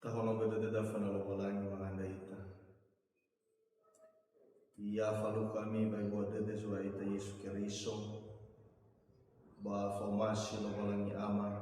Tahono beda fana lobalangi manganda ita. Ia falu kami bai buat dede sua ita Yesus Keriso. Ba formasi lobalangi ama.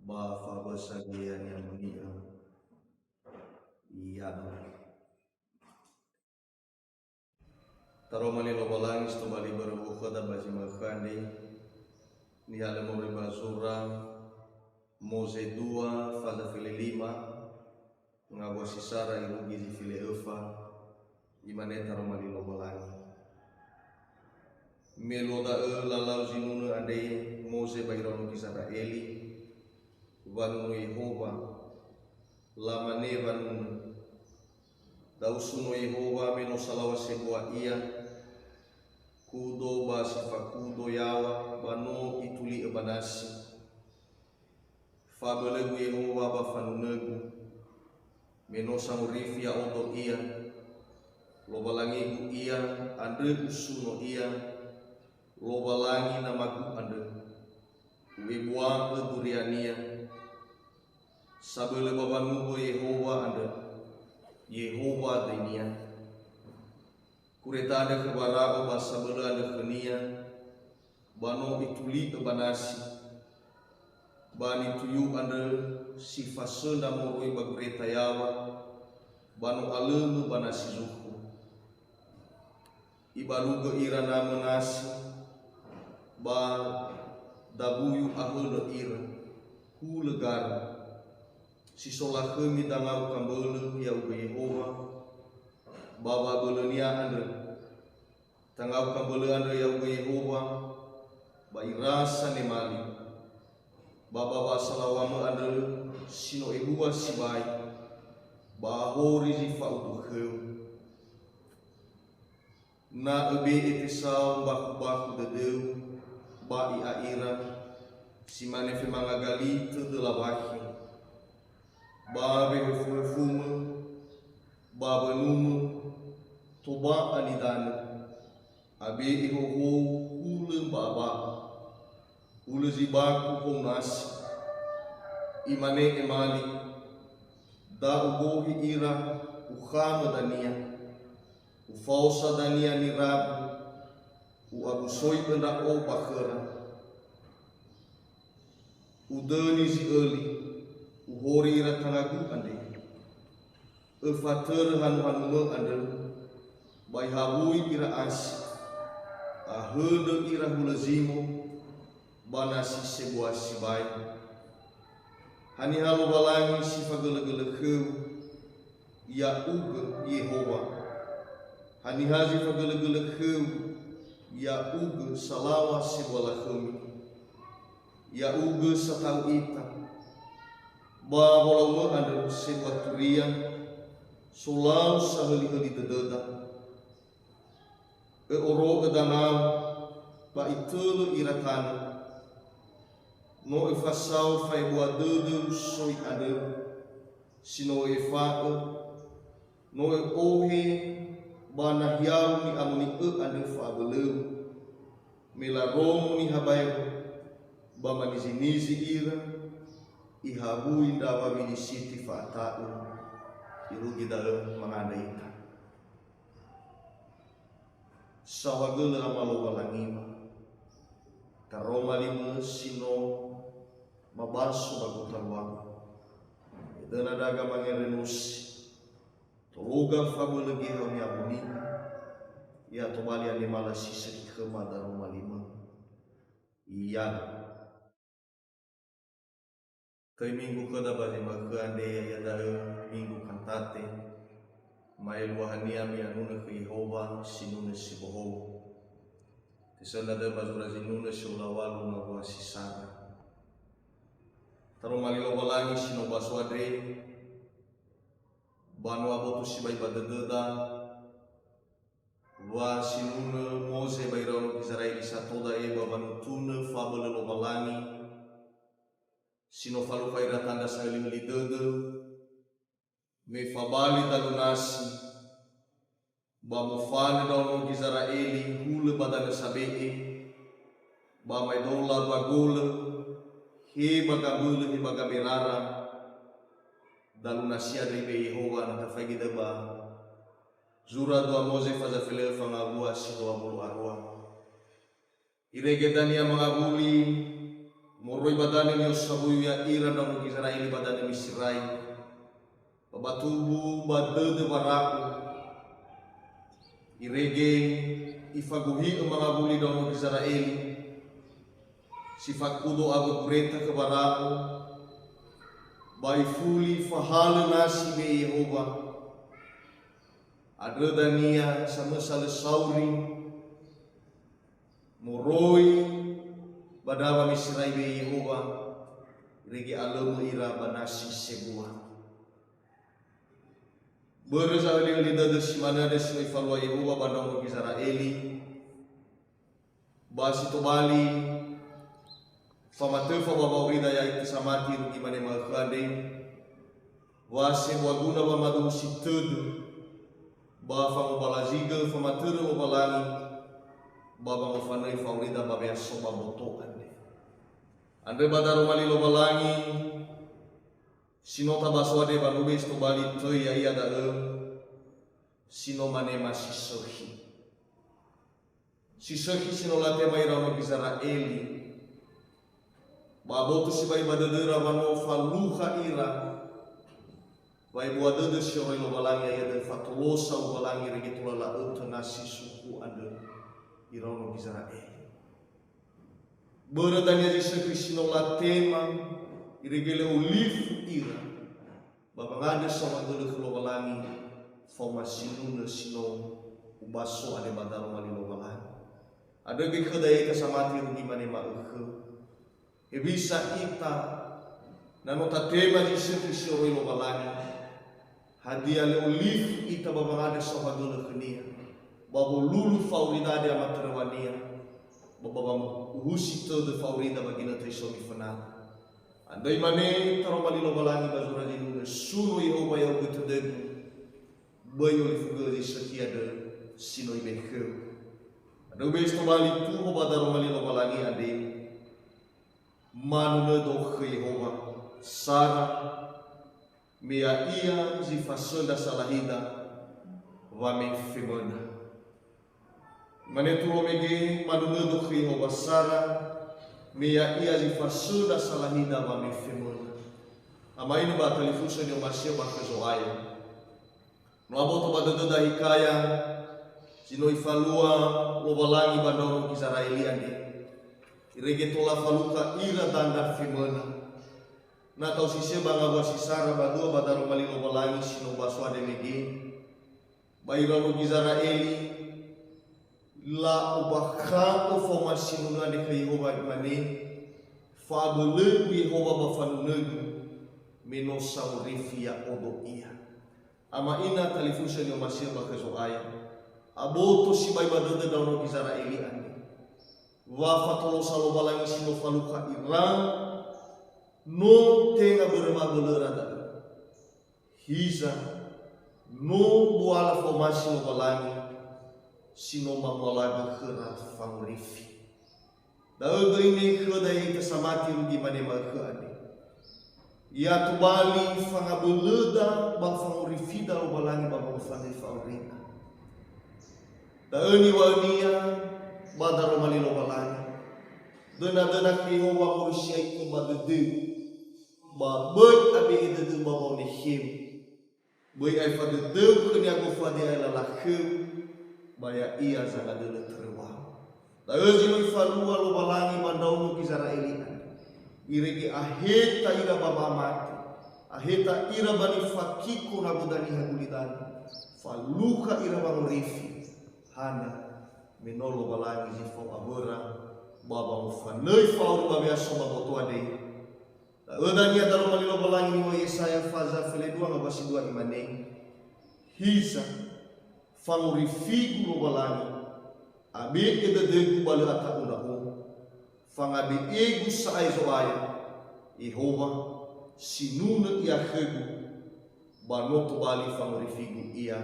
Ba fa basagian yang mulia. Iya dong. Taromali lobalangi stobali berbuka da baji makande. Ni hale mo basura. Mose 2, fasa file 5, ngagosi sara irugi di file efa, imane taromali lobalangi. Meloda lalau zinunu ade Mose baironu kisara Eli, vanu Yehova, lamane vanu dausuno Yehova meno salawa sebuah ia, kudo basifa kudo yawa, vanu ituli ebanasi. Fabelegu Yehova bafanunegu menosang rifia odo ia lobalangi ia ande usuno ia lobalangi namaku ande uibuang duriania sabele babanugo Yehova ande Yehova denia kureta ande kebarago basabele ande kenia bano ituli kebanasi bani tuyu ande sifat senda moroi bagureta yawa banu alemu banasi zuku ibaluga irana menasi ba dabuyu ahele ira kulegar sisola kemi dangau kambele ya uga Yehova baba belenia ande tangau kambele ande ya uga Yehova ba irasa nemali Baba basalawama ande sino ebua sibai bahori zifa udukheu na ebe etesau baku dedeu ba i aira simane fe mangagali tedelabahi ba be fumu ba benumu toba anidana abe ihoho ulem baba ulu zibaku konas imane emali da ugohi ira ukhama dania ufausa dania ni rabu uabusoi benda o bakhera udeni zi eli uhori ira tangagu ande efater hanu ande bai habui ira asi ahede ira hulazimo banasi sebuah sibai hani halu balangi sifa gele-gele kheu ya uga Yehova hani hazi fa gele-gele kheu ya uga salawa sebuah khemi ya uga satau ita ba bolau anda sebuah turian solau saheli-heli dededa oro edanau ba itelu iratana no efasau fai buat dedu soi ade sino efao no ohe bana hiau ni amuni ade fa beleu melarom ni habai bama nizinizi ira ihabu indawa mini siti fa tau irugi dalam manganda ita sawagele amalo balangima karoma lima sino mabasu bagutalwang dana daga mangerenus toluga fabulegi hami abuni ya tomali ane mala sisi kema daroma lima iya kai minggu kada bali makande ya dalam minggu kantate mai luahania mi anuna ke Yehova sinune siboho tisana da bazura zinune siulawalu na sisana taromali lobalangi sino baswadre banu abotu sibai badededa wa sinune Mose baironu Israeli satoda eba banu tune fabele lobalangi sino falu faira tanda salim lidede me fabali dalunasi ba mufane daunu Israeli hule badana sabee ba mai dola bagole he baga bulu he baga berara dalu nasia dari Yehova na tafagi deba zura dua moze faza filel fangabua si doa bulu arwa iregedania mangabuli moroi badani ni osabuyu ya ira na mugi Israeli badani misirai babatubu badede waraku irege ifaguhi mangabuli na mugi Israeli sifat kudo ago kureta ke baraku bai fuli fahala nasi be Yehova ada dania sama sale sauri moroi badawa misirai be Yehova regi alamu ira banasi sebuah berasa dengan lidah desimana desimai falwa Yehova bandang bagi Israeli basi to bali famate fa baba urida ya itisamati rugi mane makande wase waguna wa madu situd ba fa balaziga famate ro balangi baba mafanai fa urida baba ya soba boto ande badaro mali lo balangi sinota baswade banube sto bali toy ya iya da sino mane masisohi sisohi sino late mai rano Israeli babotu si bai badadera mano faluha ira bai buadada si oi lo balangi ya dan fatulosa lo balangi regitula la nasi suku ande irano Israeli beradanya di sekrisino la tema iregele olive ira babangade sama dulu lo balangi formasinuna sino ubaso ade badaro mali lo balangi ada gekadaya kasamati rugi mane mauke ebisa ita nanota tema di sekrisino lo balangi hadiah le olive ita babangade sama dulu kenia babu lulu fauridade amaterwania babam uhusi todo faurida bagina trisoni fanal andai mane taromali lo balangi bazura jinu sunu Yehova ya betedeg bayo li fugo di setia de sinoi bekeu ado bes to bali tu hoba daromali lo balangi ade manuna do Yehova sara mea ia zifasonda salahida wa mefimona manetu omege manunudu Yehova sara mea ia zifasuda salahida wa mefemona ama inu ba talifusa ni omasio ba kezoaya no aboto badada hikaya sino ifalua lo balangi bandoro Israeli ande irege tola faluka ira danda femona na tau sise banga wasi sara badua badaro mali lo balangi sino baswade mege baira lo Israeli la ubakha o formasi nuna de Yehova mane fabule Yehova bafanunug meno saurifia odo ia ama ina talifusa ni masir bakazo aya aboto si bai badada dauno Israeli ane wa fatolo salo balangi sino faluka Iran no tenga bermagolera da hiza no buala formasi no balangi sino mamalaga khara fangrifi dawe ini khodai kesamati rugi mane makhade ya tubali fangabuleda ba fangrifi dalo balangi ba fangrifi faurina dawe ni wania badaro malilo balangi dona Yehova Moshe itu badede ba boy abi de ba bone him boy ai fade de kenya go fade ala lakhe baya ia sangat dulu terwah. Lalu jino falua lo balangi mandau Israeli irege aheta ira baba mati aheta ira bani fakiko na budani hagulidani faluka ira bangrifi hana menolo balangi jifo abora baba mufanei fauru babia soba botoade lalu dania dalam malilo balangi ni Yesaya faza fele dua ngabasi dua imane hisa fanguri figu lo balangi abe eda degu bale ata unda fangabe egu sa aizo aya Yehova sinuna ia khegu banoto bali fanguri figu ia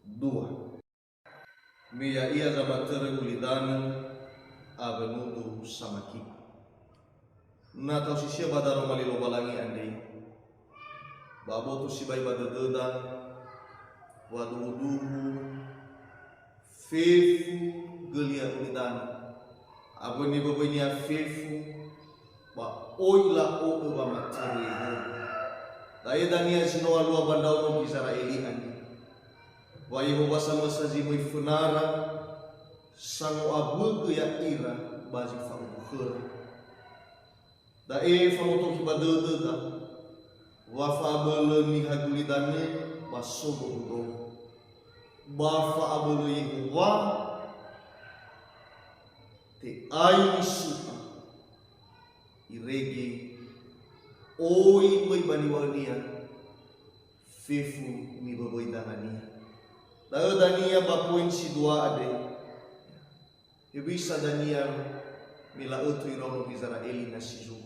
dua mia ia zabatere ulidani avenudu samaki na tau sisia badaro malilo balangi andei Babo tu si bai badadada waduduhu fefu gelia ulidan aboni baboni a fefu ba oila o ba matari daya dania sino alua bandau no Israeli ani wa Yehova sama saji moi funara sango abu ya ira baji fa ukhur da fa moto kibadada wa fa abele ni hagulidane basobo do ba fa abele Yehova te ai suta irege oi bai bani wania fefu mi baboi dangania da dania ba poin si dua ade bisa dania mila utu irono Israeli na sizu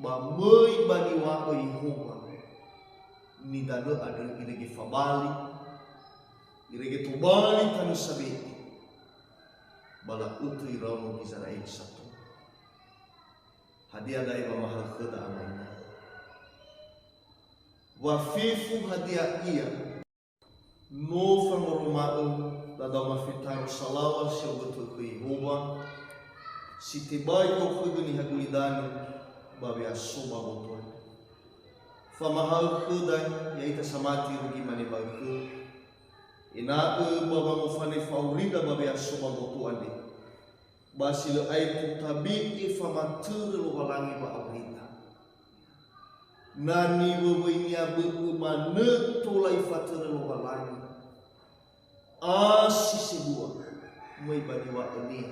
ba moi bani wa Yehova ni dalo ada irege fabali irege tubali tanu sabeti bala utu irono Israeli satu hadiah dari mahal kheda amaina wa fifu hadiah ia no famoroma'u dada mafitar salawal siya betul ke Yehova si tibay ko khegeni hagulidani babi asoba botuan famahal kheda yaita samati rugi mani bagke ina baba mufane faurida babi asoba botuan de basile aitu tabi ifamatur lo balangi ba awita nani bebenya bebumane tolai fatur lo balangi asisi dua mai bani wa ini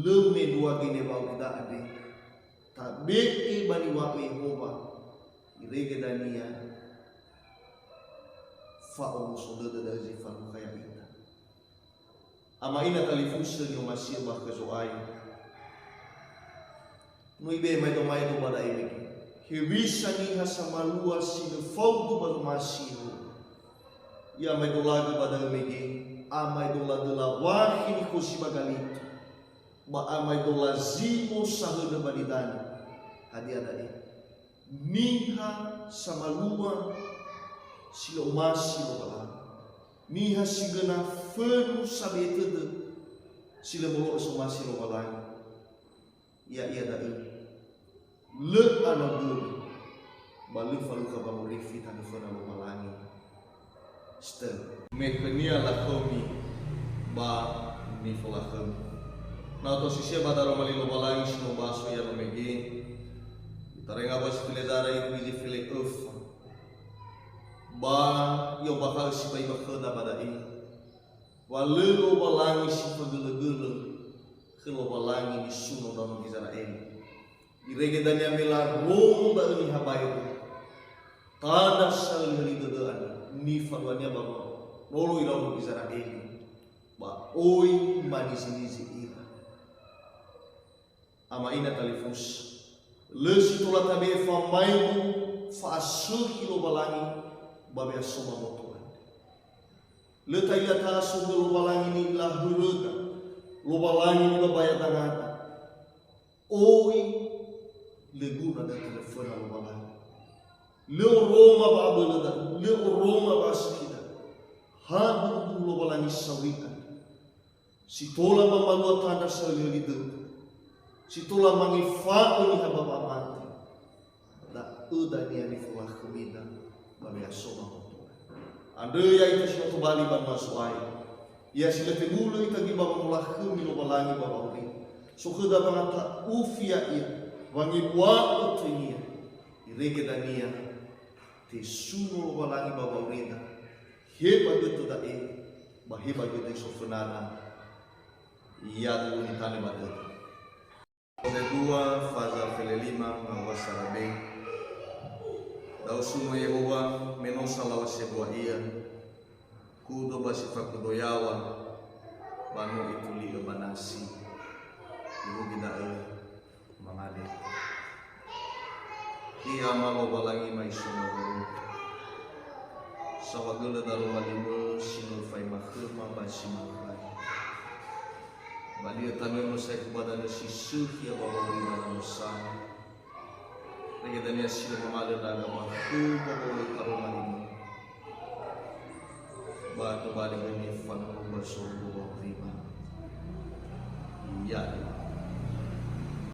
leme dua gine ba awita ade tabi bani wa Yehova irege dania fa'u sudada dari fa'u kaya ita ama ina talifusha ni umasia bakazoai muibe mai do bada imeki hibisa ni hasamalua sinu faudu badu masihu ya mai do lagu bada imeki amai do lagu la wahi ni kusiba galito ba amai do lazimo sahuda badidani hadiah dari niha samalua silo masi lo balang niha sigana fenu sabetede sila molo somasi lo balang ya iya dai le anadul balu falu ka bamuri fitan fena lo balangi stel mekania la komi ba ni fola kom na to sisia badaro mali lo balangi sino baso ya lo megi tarenga bas filezara itu biji file uf ba yo bakal si bai bakhada pada ini walelo balangi si pagele-gele khelo balangi di suno dalam Israel irege dania mela romo da ni habayo tada sal heli dedean ni farwania baba lolo irau Israel ba oi mani sini ira ama ina talifus le situla tabe fa maibu fa asuhi lo balangi babe asoma botuan le taila ta sumbe lo balangi ni la huruta lo balangi ni babaya tangata oi le guna da telefona lo balangi le Roma ba abelada le Roma ba sikida hadu lo balangi sawita si tola mamalua tanda sawili lidu si tola mangifa ni haba mati da uda ni ani fulah kumida babe asoma botuan ande ya itu sino to bali ban masuai ya sila tegulu ita gi baba mulah kumi lo balangi baba uri so kheda bangata ufia ia wangi bua utunia irege dania te suno lo balangi baba uri da heba gitu da baheba gitu sofenana ia dulu ni tane bade kedua faza filelima mawasarabe dau sumo Yehova menosa lawa sebuah ia kudo basifa kudoyawa banu itu liga banasi ibu bida mangade ia malo balangi mai sumo sawagala dalu malimu sinu fai makhma basimakai bali tanu no sai kubada no sisu ya baba ri mana musana kita niya sila mamalir na agama kubabolo tarumalima batu balik ini fanu bersurga prima. Ya.